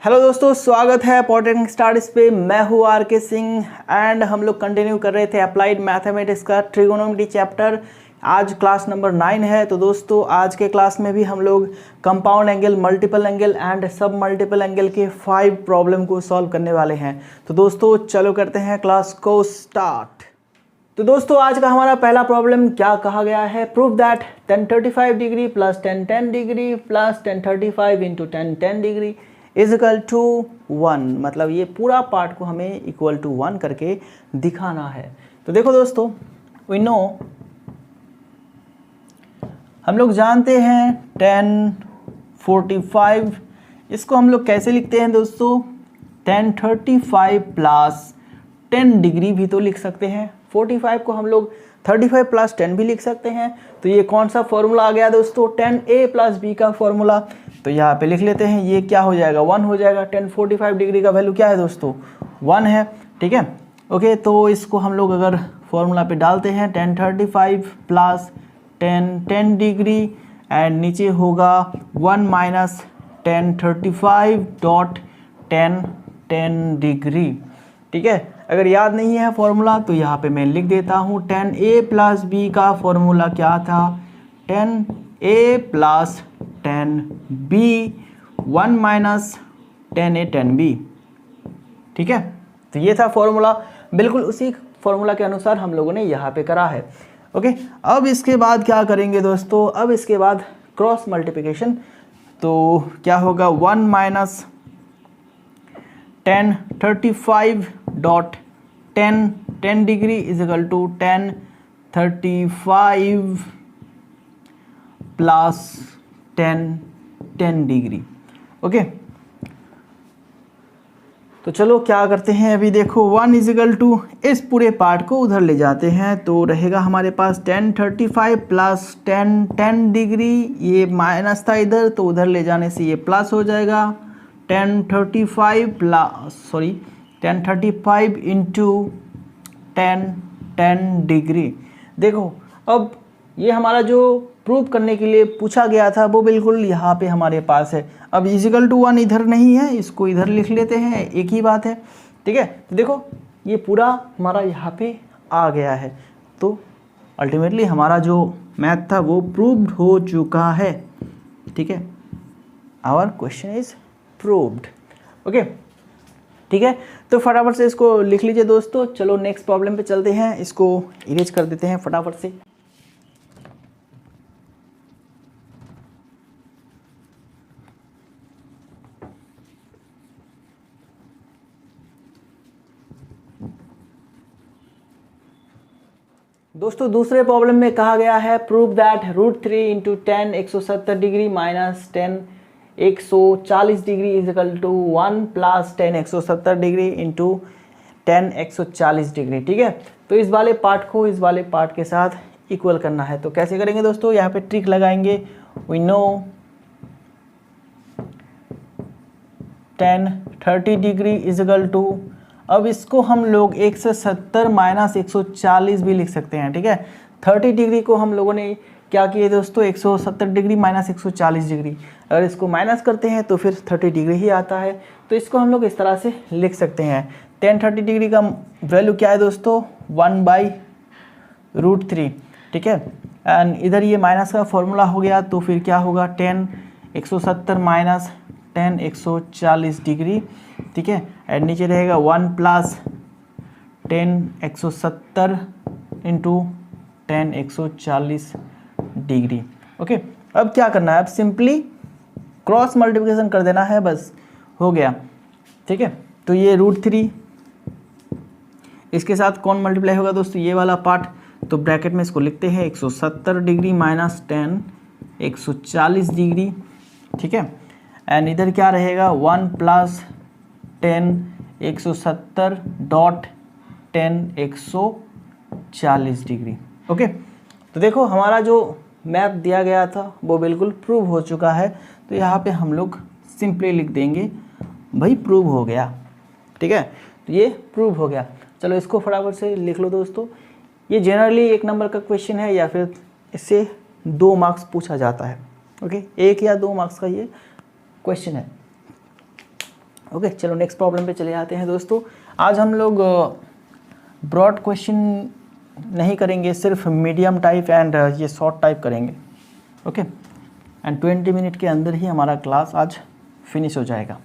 Hello दोस्तों, स्वागत है पॉलिटेक्निक स्टार्स पे। मैं हूँ आर.के. सिंह एंड हम लोग कंटिन्यू कर रहे थे अप्लाइड मैथमेटिक्स का ट्रिगोनोमेट्री चैप्टर। आज क्लास नंबर 9 है। तो दोस्तों आज के क्लास में भी हम लोग compound angle, multiple angle and सब मल्टीपल एंगल के 5 प्रॉब्लम को सॉल्व करने वाले हैं। तो दोस्तों चलो करते हैं क्लास को स्टार्ट। तो दोस्तों आज का हमारा पहला प्रॉब्लम क्या कहा गया है, prove that tan 35 degree plus tan 10 degree plus tan 35 into tan 10 degree is equal to 1। मतलब ये पूरा पार्ट को हमें इक्वल टू 1 करके दिखाना है। तो देखो दोस्तों, वी नो, हम लोग जानते हैं tan 45, इसको हम लोग कैसे लिखते हैं दोस्तों, tan 35 प्लस 10 डिग्री भी तो लिख सकते हैं। 45 को हम लोग 35 प्लस 10 भी लिख सकते हैं। तो ये कौन सा फॉर्मूला आ गया दोस्तों, tan a प्लस b का फॉर्मूला। तो यहाँ पे लिख लेते हैं, ये क्या हो जाएगा, 1 हो जाएगा। tan 45 डिग्री का वैल्यू क्या है दोस्तों, 1 है। ठीक है, ओके। तो इसको हम लोग अगर फॉर्मूला पे डालते हैं, tan 35 plus tan 10 degree and नीचे होगा 1 minus tan 35 dot tan 10 degree. ठीक है, अगर याद नहीं है फॉर्मूला तो यहाँ पे मैं लिख देता हूँ, tan a प्लस b का फॉर्मूला क्या था, tan a plus tan b 1 minus tan a tan b। ठीक है, तो ये था फॉर्मूला। बिल्कुल उसी फॉर्मूला के अनुसार हम लोगों ने यहाँ पे करा है। ओके, अब इसके बाद क्या करेंगे दोस्तों, अब इसके बाद क्रॉस मल्टीप्लिकेशन। तो क्या होगा, 1 minus tan 35 dot tan 10 degree is equal to tan 35 plus tan 10 degree. Okay, तो चलो क्या करते हैं, अभी देखो 1 इज इक्वल टू, इस पूरे पार्ट को उधर ले जाते हैं तो रहेगा हमारे पास tan 35 प्लस tan 10 डिग्री। ये माइनस था इधर, तो उधर ले जाने से ये प्लस हो जाएगा, tan 35 इंटू tan 10 डिग्री। देखो अब ये हमारा जो प्रूव करने के लिए पूछा गया था वो बिल्कुल यहाँ पे हमारे पास है। अब इजिकल टू 1 इधर नहीं है, इसको इधर लिख लेते हैं, एक ही बात है। ठीक है, तो देखो ये पूरा हमारा यहाँ पे आ गया है। तो अल्टीमेटली हमारा जो मैथ था वो प्रूव्ड हो चुका है। ठीक है, our question is proved. Okay, ठीक है, तो फटाफट से इसको लिख लीजिए दोस्तों। चलो नेक्स्ट प्रॉब्लम पे चलते हैं, इसको इरेज कर देते हैं फटाफट से। दोस्तों दूसरे प्रॉब्लम में कहा गया है, prove that √3 into tan 170 degree minus tan 140 degree is equal to 1 plus tan 170 degree into tan 140 degree. ठीक है, तो इस वाले पार्ट को इस वाले पार्ट के साथ इक्वल करना है। तो कैसे करेंगे दोस्तों, यहाँ पे ट्रिक लगाएंगे। We know tan 30 degree is equal to, अब इसको हम लोग 170 माइनस 140 भी लिख सकते हैं। ठीक है, 30 डिग्री को हम लोगों ने क्या किए दोस्तों, 170 डिग्री माइनस 140 डिग्री। अगर इसको माइनस करते हैं तो फिर 30 डिग्री ही आता है। तो इसको हम लोग इस तरह से लिख सकते हैं। tan 30 डिग्री का वैल्यू क्या है दोस्तों, 1/√3। ठीक है, एंड इधर ये माइनस का फॉर्मूला हो गया, तो फिर क्या होगा, tan 170 माइनस tan 140 डिग्री। ठीक है, एंड नीचे रहेगा 1 plus tan 170 into tan 140 degree. Okay, अब क्या करना है, अब सिंपली क्रॉस मल्टीप्लिकेशन कर देना है, बस हो गया। ठीक है, तो ये √3 इसके साथ कौन मल्टीप्लाई होगा दोस्तों, ये वाला पार्ट। तो ब्रैकेट में इसको लिखते हैं 170 डिग्री माइनस tan 140 डिग्री। ठीक है, एंड इधर क्या रहेगा, 1 plus tan 170 dot tan 140 degree. Okay, तो देखो हमारा जो मैथ दिया गया था वो बिल्कुल प्रूव हो चुका है। तो यहाँ पे हम लोग सिंपली लिख देंगे, भाई प्रूव हो गया। ठीक है, तो ये प्रूव हो गया। चलो इसको फटाफट से लिख लो दोस्तों। ये जनरली 1 नंबर का क्वेश्चन है या फिर इससे 2 मार्क्स पूछा जाता है। ओके, 1 या 2 मार्क्स का ये क्वेश्चन है। ओके चलो नेक्स्ट प्रॉब्लम पे चले जाते हैं दोस्तों। आज हम लोग ब्रॉड क्वेश्चन नहीं करेंगे, सिर्फ मीडियम टाइप एंड ये शॉर्ट टाइप करेंगे। ओके एंड 20 मिनट के अंदर ही हमारा क्लास आज फिनिश हो जाएगा।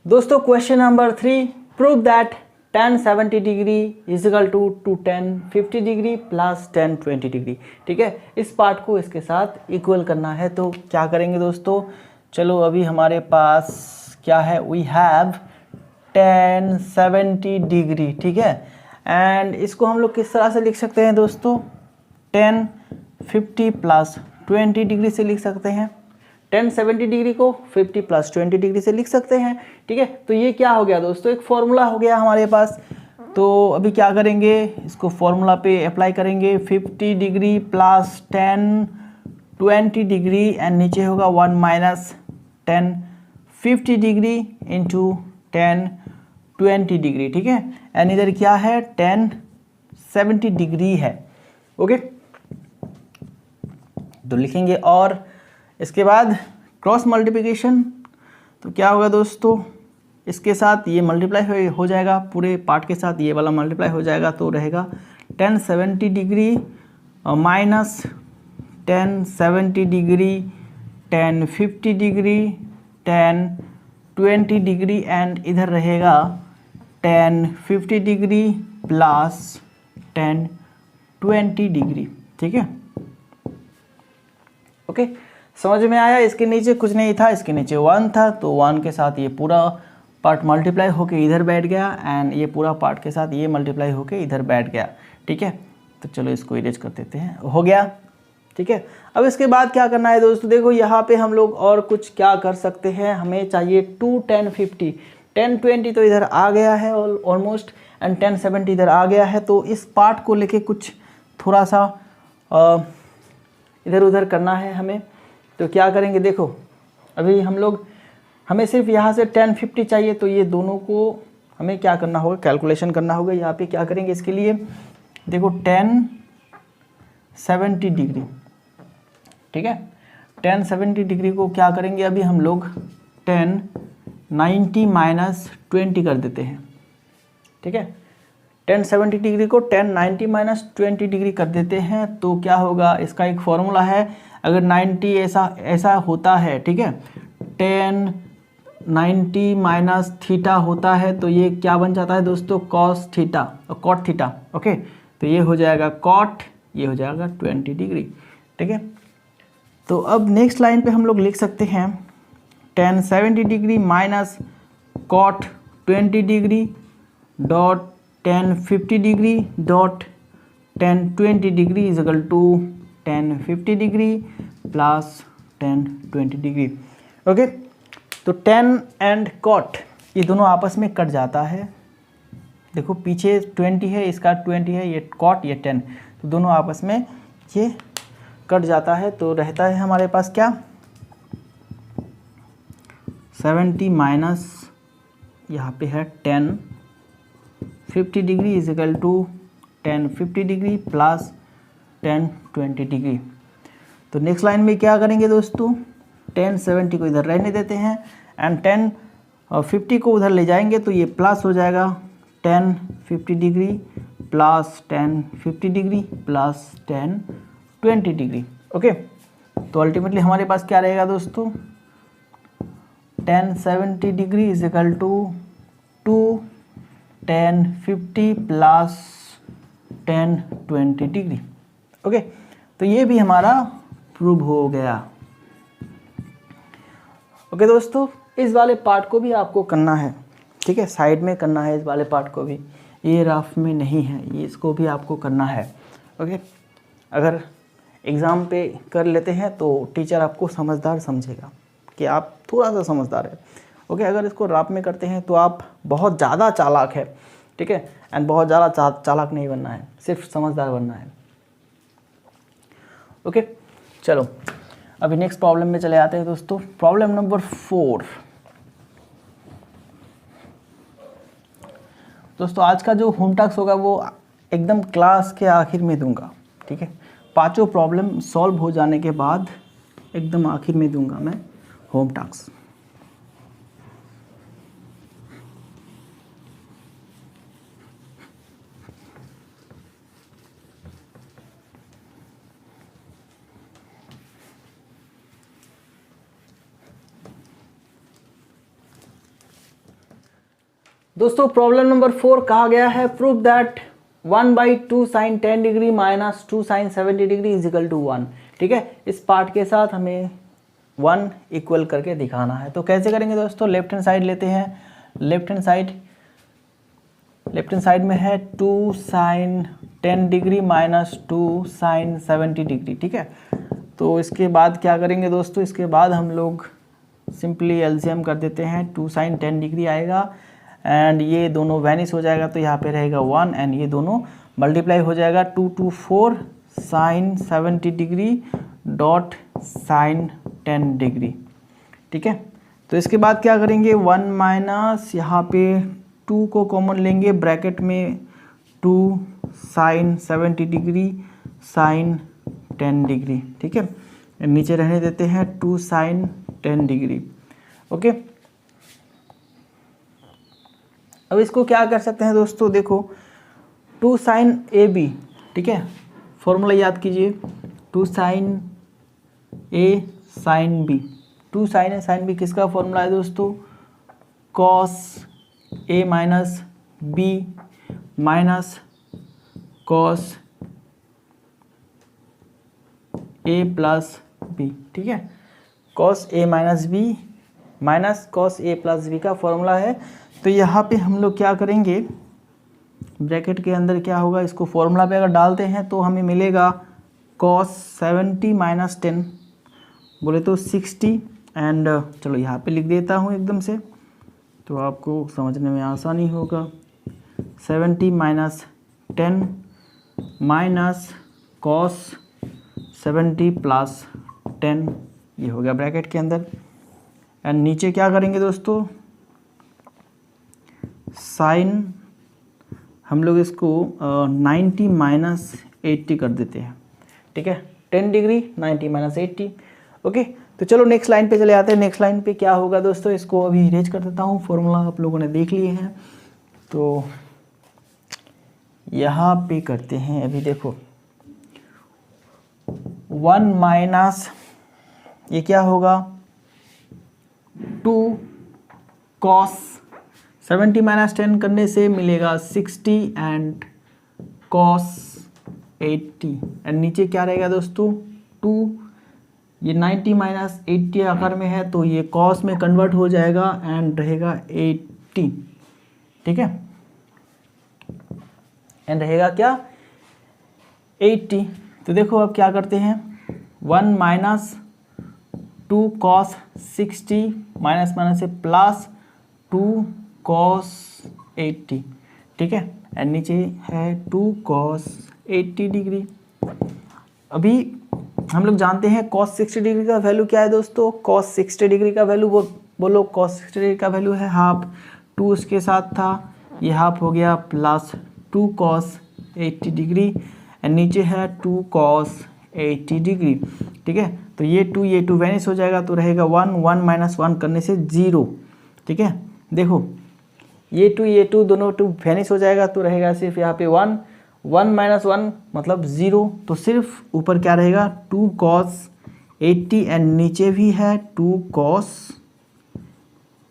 दोस्तों question number 3, prove that tan 70 degree is equal to tan 50 degree plus tan 20 degree. ठीक है, इस पार्ट को इसके साथ इक्वल करना है। तो क्या करेंगे दोस्तों, चलो अभी हमारे पास क्या है, वी हैव tan 70 डिग्री। ठीक है, एंड इसको हम लोग किस तरह से लिख सकते हैं दोस्तों, tan 50 प्लस 20 डिग्री से लिख सकते हैं। tan 70 डिग्री को 50 प्लस 20 डिग्री से लिख सकते हैं। ठीक है, तो ये क्या हो गया दोस्तों, एक फॉर्मूला हो गया हमारे पास। तो अभी क्या करेंगे, इसको फॉर्मूला पे अप्लाई करेंगे, 50 degree plus tan 20 degree and नीचे होगा 1 minus tan 50 degree into tan 20 degree. ठीक है, एंड इधर क्या है, tan 70 डिग्री है। ओके तो लिखेंगे, और इसके बाद क्रॉस मल्टीप्लिकेशन। तो क्या होगा दोस्तों, इसके साथ ये मल्टीप्लाई हो जाएगा, पूरे पार्ट के साथ ये वाला मल्टीप्लाई हो जाएगा, तो रहेगा tan 70 degree minus tan 70 degree tan 50 degree tan 20 degree and इधर रहेगा tan 50 degree plus tan 20 degree. ठीक है, ओके समझ में आया। इसके नीचे कुछ नहीं था, इसके नीचे 1 था, तो 1 के साथ ये पूरा पार्ट मल्टीप्लाई होके इधर बैठ गया एंड ये पूरा पार्ट के साथ ये मल्टीप्लाई होके इधर बैठ गया। ठीक है, तो चलो इसको इरेज कर देते हैं, हो गया। ठीक है, अब इसके बाद क्या करना है दोस्तों, देखो यहाँ पे हम लोग और कुछ क्या कर सकते हैं, हमें चाहिए 2 tan 50, tan 20 तो इधर आ गया है ऑलमोस्ट एंड tan 70 इधर आ गया है। तो इस पार्ट को लेके कुछ थोड़ा सा इधर उधर करना है हमें। तो क्या करेंगे, देखो अभी हमें सिर्फ यहाँ से tan 50 चाहिए, तो ये दोनों को हमें क्या करना होगा, कैलकुलेशन करना होगा। यहाँ पे क्या करेंगे इसके लिए, देखो tan 70 डिग्री। ठीक है, tan 70 डिग्री को क्या करेंगे, अभी हम लोग tan 90 माइनस 20 कर देते हैं। ठीक है, tan 70 डिग्री को tan 90 माइनस 20 डिग्री कर देते हैं। तो क्या होगा, इसका एक फॉर्मूला है, अगर 90 ऐसा होता है, ठीक है, tan 90 माइनस थीटा होता है, तो ये क्या बन जाता है दोस्तों, cos थीटा और cot थीटा। ओके, तो ये हो जाएगा cot, ये हो जाएगा 20 डिग्री। ठीक है, तो अब नेक्स्ट लाइन पे हम लोग लिख सकते हैं tan 70 degree minus cot 20 degree dot tan 50 degree dot tan 20 degree is equal to tan 50 degree plus tan 20 degree. Okay, तो tan एंड cot ये दोनों आपस में कट जाता है। देखो पीछे 20 है, इसका 20 है, ये cot ये tan, तो दोनों आपस में ये कट जाता है। तो रहता है हमारे पास क्या, 70 माइनस यहाँ पे है tan 50 degree is equal to tan 50 degree plus tan 20 degree. तो नेक्स्ट लाइन में क्या करेंगे दोस्तों, tan 70 को इधर रहने देते हैं एंड tan 50 को उधर ले जाएंगे, तो ये प्लस हो जाएगा tan 50 degree plus tan 50 degree plus tan 20 degree. Okay, तो अल्टीमेटली हमारे पास क्या रहेगा दोस्तों, tan 70 degree is equal to 2 tan 50 plus tan 20 degree. Okay, तो ये भी हमारा प्रूव हो गया। ओके दोस्तों, इस वाले पार्ट को भी आपको करना है। ठीक है, साइड में करना है इस वाले पार्ट को भी, ये रफ में नहीं है, ये इसको भी आपको करना है। ओके, अगर एग्ज़ाम पे कर लेते हैं तो टीचर आपको समझदार समझेगा कि आप थोड़ा सा समझदार है। ओके, अगर इसको रफ में करते हैं तो आप बहुत ज़्यादा चालाक है। ठीक है, एंड बहुत ज़्यादा चालाक नहीं बनना है, सिर्फ समझदार बनना है। ओके, चलो अभी नेक्स्ट प्रॉब्लम में चले आते हैं दोस्तों। प्रॉब्लम नंबर 4, दोस्तों आज का जो होम टास्क होगा वो एकदम क्लास के आखिर में दूंगा, ठीक है। पांचों प्रॉब्लम सॉल्व हो जाने के बाद एकदम आखिर में दूंगा मैं होम टास्क। दोस्तों प्रॉब्लम नंबर 4 कहा गया है prove that 1/2 sine 10 degree minus 2 sine 70 degree is equal to 1। ठीक है, इस पार्ट के साथ हमें 1 इक्वल करके दिखाना है। तो कैसे करेंगे दोस्तों, लेफ्ट हैंड साइड लेते हैं। लेफ्ट हैंड साइड में है 2 sine 10 degree minus 2 sine 70 degree. ठीक है, तो इसके बाद क्या करेंगे दोस्तों, इसके बाद हम लोग सिंपली एलसीएम कर देते हैं। 2 साइन 10 डिग्री आएगा एंड ये दोनों वैनिश हो जाएगा, तो यहाँ पे रहेगा 1 एंड ये दोनों मल्टीप्लाई हो जाएगा। 2 2 4 sine 70 degree dot sine 10 degree. ठीक है, तो इसके बाद क्या करेंगे, 1 माइनस यहाँ पे 2 को कॉमन लेंगे, ब्रैकेट में 2 साइन 70 डिग्री साइन 10 डिग्री। ठीक है, नीचे रहने देते हैं 2 साइन 10 डिग्री। ओके, अब इसको क्या कर सकते हैं दोस्तों, देखो 2 साइन ए बी। ठीक है, फॉर्मूला याद कीजिए, 2 साइन ए साइन बी। 2 साइन ए साइन बी किसका फॉर्मूला है दोस्तों, cos A minus B minus cos A plus B. ठीक है, cos A minus B minus cos A plus B का फॉर्मूला है। तो यहाँ पे हम लोग क्या करेंगे, ब्रैकेट के अंदर क्या होगा, इसको फॉर्मूला पे अगर डालते हैं तो हमें मिलेगा कॉस 70 माइनस 10 बोले तो 60 एंड चलो यहाँ पे लिख देता हूँ एकदम से तो आपको समझने में आसानी होगा। 70 माइनस 10 माइनस कॉस 70 प्लस 10, ये हो गया ब्रैकेट के अंदर। एंड नीचे क्या करेंगे दोस्तों, साइन हम लोग इसको 90 माइनस 80 कर देते हैं। ठीक है, 10 डिग्री 90 माइनस 80। ओके, तो चलो नेक्स्ट लाइन पे चले आते हैं। नेक्स्ट लाइन पे क्या होगा दोस्तों, इसको अभी इरेज कर देता हूँ, फॉर्मूला आप लोगों ने देख लिए हैं। तो यहाँ पे करते हैं, अभी देखो 1 माइनस ये क्या होगा, 2 कॉस 70 माइनस 10 करने से मिलेगा 60 एंड कॉस 80 एंड नीचे क्या रहेगा दोस्तों 2, ये 90 माइनस 80 आकार में है तो ये कॉस में कन्वर्ट हो जाएगा एंड रहेगा 80। ठीक है, एंड रहेगा क्या 80। तो देखो अब क्या करते हैं, 1 माइनस 2 कॉस 60 माइनस माइनस से प्लस 2 कॉस 80। ठीक है, एंड नीचे है 2 कॉस 80 डिग्री। अभी हम लोग जानते हैं कॉस 60 डिग्री का वैल्यू क्या है दोस्तों, कॉस 60 डिग्री का वैल्यू बोलो, कॉस 60 डिग्री का वैल्यू है हाफ, 2 उसके साथ था, ये हाफ हो गया प्लस 2 कॉस 80 डिग्री एंड नीचे है 2 कॉस 80 डिग्री। ठीक है, तो ये 2 वैनिश हो जाएगा तो रहेगा 1 माइनस 1 करने से 0। ठीक है, देखो ये 2 दोनों 2 वैनिश हो जाएगा तो रहेगा सिर्फ यहाँ पे 1 माइनस 1 मतलब 0। तो सिर्फ ऊपर क्या रहेगा 2 कॉस 80 एंड नीचे भी है 2 कॉस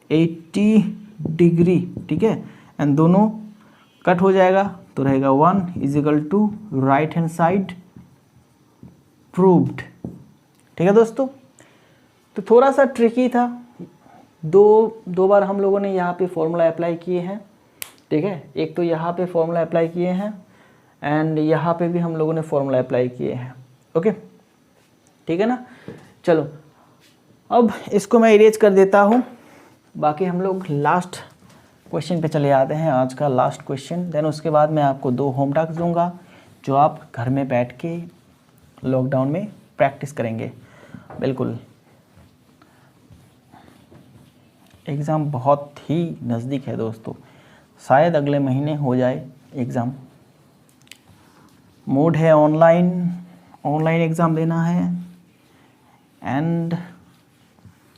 80 डिग्री। ठीक है, एंड दोनों कट हो जाएगा तो रहेगा 1 is equal to right hand side proved. ठीक है दोस्तों, तो थोड़ा सा ट्रिकी था, दो बार हम लोगों ने यहाँ पे फॉर्मूला अप्लाई किए हैं। ठीक है, एक तो यहाँ पे फॉर्मूला अप्लाई किए हैं एंड यहाँ पे भी हम लोगों ने फॉर्मूला अप्लाई किए हैं। ओके, ठीक है ना, चलो अब इसको मैं इरेज कर देता हूँ। बाकी हम लोग लास्ट क्वेश्चन पे चले आते हैं, आज का लास्ट क्वेश्चन। देन उसके बाद मैं आपको 2 होम टास्क दूंगा जो आप घर में बैठ के लॉकडाउन में प्रैक्टिस करेंगे। बिल्कुल, एग्ज़ाम बहुत ही नज़दीक है दोस्तों, शायद अगले महीने हो जाए एग्ज़ाम। मोड है ऑनलाइन एग्ज़ाम देना है एंड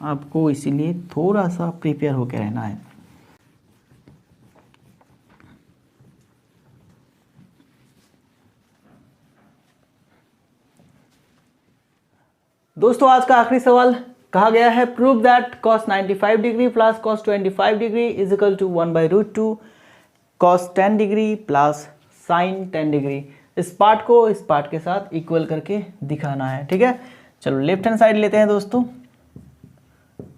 आपको इसीलिए थोड़ा सा प्रिपेयर होकर रहना है। दोस्तों आज का आखिरी सवाल कहा गया है prove that cos 95 degree plus cos 25 degree is equal to 1/√2 cos 10 degree plus sin 10 degree. इस पार्ट को इस पार्ट के साथ इक्वल करके दिखाना है। ठीक है, चलो लेफ्ट हैंड साइड लेते हैं दोस्तों।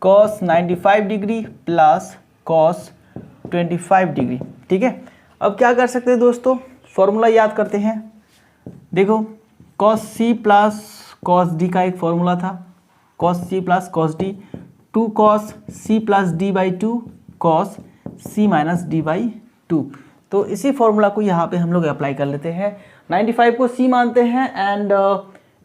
cos 95 degree plus cos 25 degree. ठीक है, अब क्या कर सकते हैं दोस्तों, फॉर्मूला याद करते हैं। देखो cos c plus cos d का एक फॉर्मूला था, cos c plus cos d, 2 cos c plus d by 2 cos c minus d by 2। तो इसी फॉर्मूला को यहाँ पे हम लोग अप्लाई कर लेते हैं। 95 को c मानते हैं एंड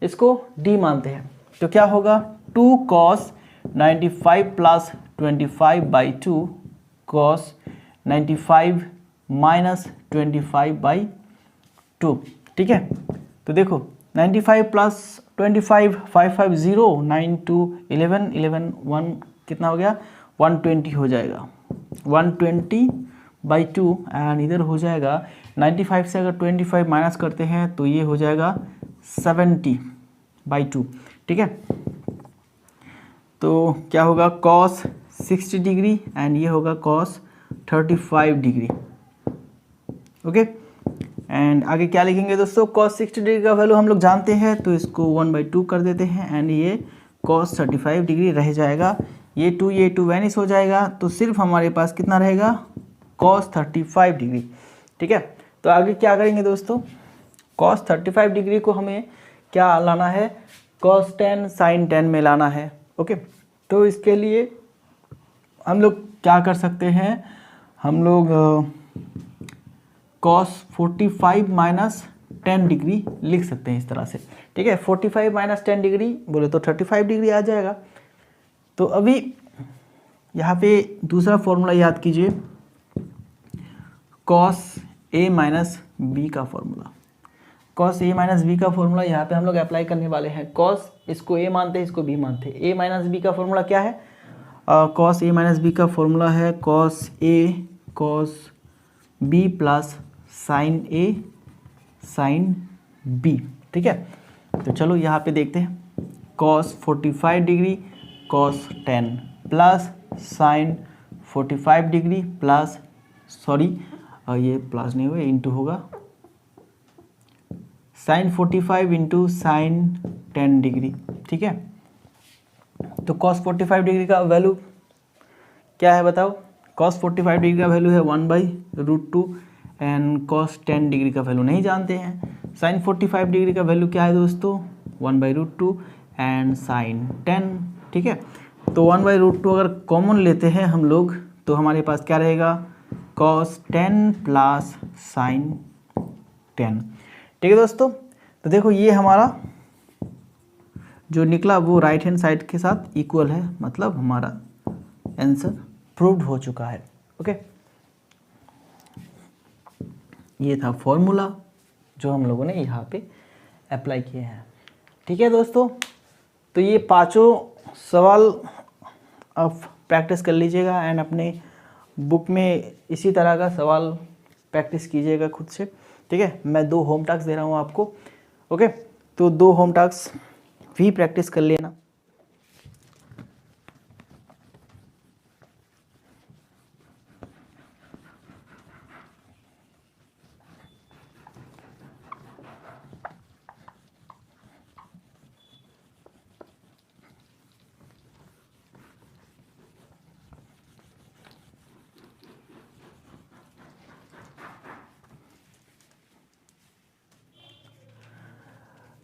इसको d मानते हैं, तो क्या होगा 2 cos 95 plus 25 by 2 cos 95 minus 25 by 2। ठीक है, तो देखो 95 प्लस 25 5 5 0 9 2 11 11 1 कितना हो गया 120 हो जाएगा, 120 बाई 2 एंड इधर हो जाएगा 95 से अगर 25 माइनस करते हैं तो ये हो जाएगा 70 बाई 2। ठीक है, तो क्या होगा cos 60 डिग्री एंड ये होगा cos 35 डिग्री। ओके, एंड आगे क्या लिखेंगे दोस्तों, cos 60 डिग्री का वैल्यू हम लोग जानते हैं तो इसको 1/2 कर देते हैं एंड ये cos 35 डिग्री रह जाएगा। ये 2 वैनिश हो जाएगा तो सिर्फ हमारे पास कितना रहेगा cos 35 डिग्री। ठीक है, तो आगे क्या करेंगे दोस्तों, cos 35 डिग्री को हमें क्या लाना है, cos 10 sin 10 में लाना है। ओके, तो इसके लिए हम लोग क्या कर सकते हैं, हम लोग cos 45 माइनस 10 डिग्री लिख सकते हैं इस तरह से। ठीक है, 45 माइनस 10 डिग्री बोले तो 35 डिग्री आ जाएगा। तो अभी यहाँ पे दूसरा फॉर्मूला याद कीजिए, cos a माइनस बी का formula. cos a minus B का फॉर्मूला यहाँ पे हम लोग अप्लाई करने वाले हैं। cos इसको a मानते हैं, इसको b मानते हैं। a माइनस बी का फॉर्मूला क्या है, cos a माइनस बी का फॉर्मूला है cos a cos b plus sin a sin b। ठीक है, तो चलो यहाँ पे देखते हैं, cos 45 degree cos 10 plus sin 45 degree plus ये प्लस नहीं हुआ इंटू होगा, sin 45 इंटू sin 10 डिग्री। ठीक है, तो cos 45 डिग्री का वैल्यू क्या है बताओ, cos 45 डिग्री का वैल्यू है 1/√2 एंड cos 10 डिग्री का वैल्यू नहीं जानते हैं। sin 45 डिग्री का वैल्यू क्या है दोस्तों, 1/√2 एंड sin 10। ठीक है, तो 1/√2 अगर कॉमन लेते हैं हम लोग तो हमारे पास क्या रहेगा, cos 10 प्लस sin 10। ठीक है दोस्तों, तो देखो ये हमारा जो निकला वो राइट हैंड साइड के साथ इक्वल है, मतलब हमारा आंसर प्रूव्ड हो चुका है। ओके, ये था फॉर्मूला जो हम लोगों ने यहाँ पे अप्लाई किए हैं। ठीक है दोस्तों, तो ये पांचों सवाल आप प्रैक्टिस कर लीजिएगा एंड अपने बुक में इसी तरह का सवाल प्रैक्टिस कीजिएगा खुद से। ठीक है, मैं 2 होम टास्क दे रहा हूँ आपको। ओके, तो 2 होम टास्क भी प्रैक्टिस कर लेना।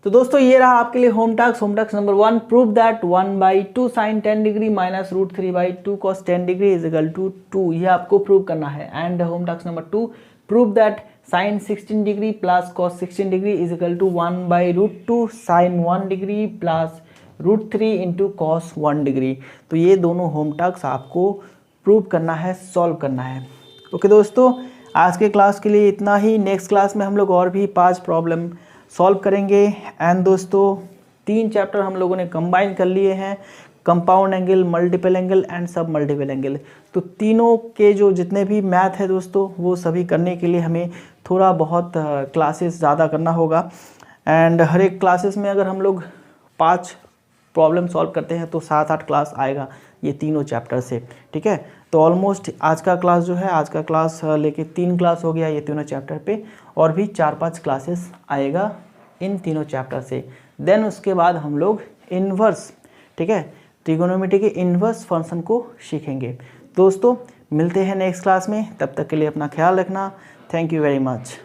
तो दोस्तों ये रहा आपके लिए home task number 1, prove that 1/2 sin 10 degree minus √3/2 cos 10 degree is equal to 2। ये आपको प्रूव करना है। And home task number 2, prove that sin 16 degree plus cos 16 degree is equal to 1/√2 sin 1 degree plus √3 into cos 1 degree. तो ये दोनों home task आपको prove करना है, सॉल्व करना है। ओके दोस्तों, आज के क्लास के लिए इतना ही। नेक्स्ट क्लास में हम लोग और भी 5 प्रॉब्लम सॉल्व करेंगे। एंड दोस्तों 3 चैप्टर हम लोगों ने कंबाइन कर लिए हैं, compound angle, multiple angle and सब मल्टीपल एंगल। तो तीनों के जो जितने भी मैथ है दोस्तों, वो सभी करने के लिए हमें थोड़ा बहुत क्लासेस ज़्यादा करना होगा। एंड हर एक क्लासेस में अगर हम लोग 5 प्रॉब्लम सॉल्व करते हैं तो 7-8 क्लास आएगा ये तीनों चैप्टर से, ठीक है। तो ऑलमोस्ट आज का क्लास जो है, आज का क्लास लेके 3 क्लास हो गया ये तीनों चैप्टर पे, और भी 4-5 क्लासेस आएगा इन तीनों चैप्टर से। देन उसके बाद हम लोग इन्वर्स, ठीक है, ट्रिगोनोमेट्री के इन्वर्स फंक्शन को सीखेंगे। दोस्तों मिलते हैं नेक्स्ट क्लास में, तब तक के लिए अपना ख्याल रखना। Thank you very much.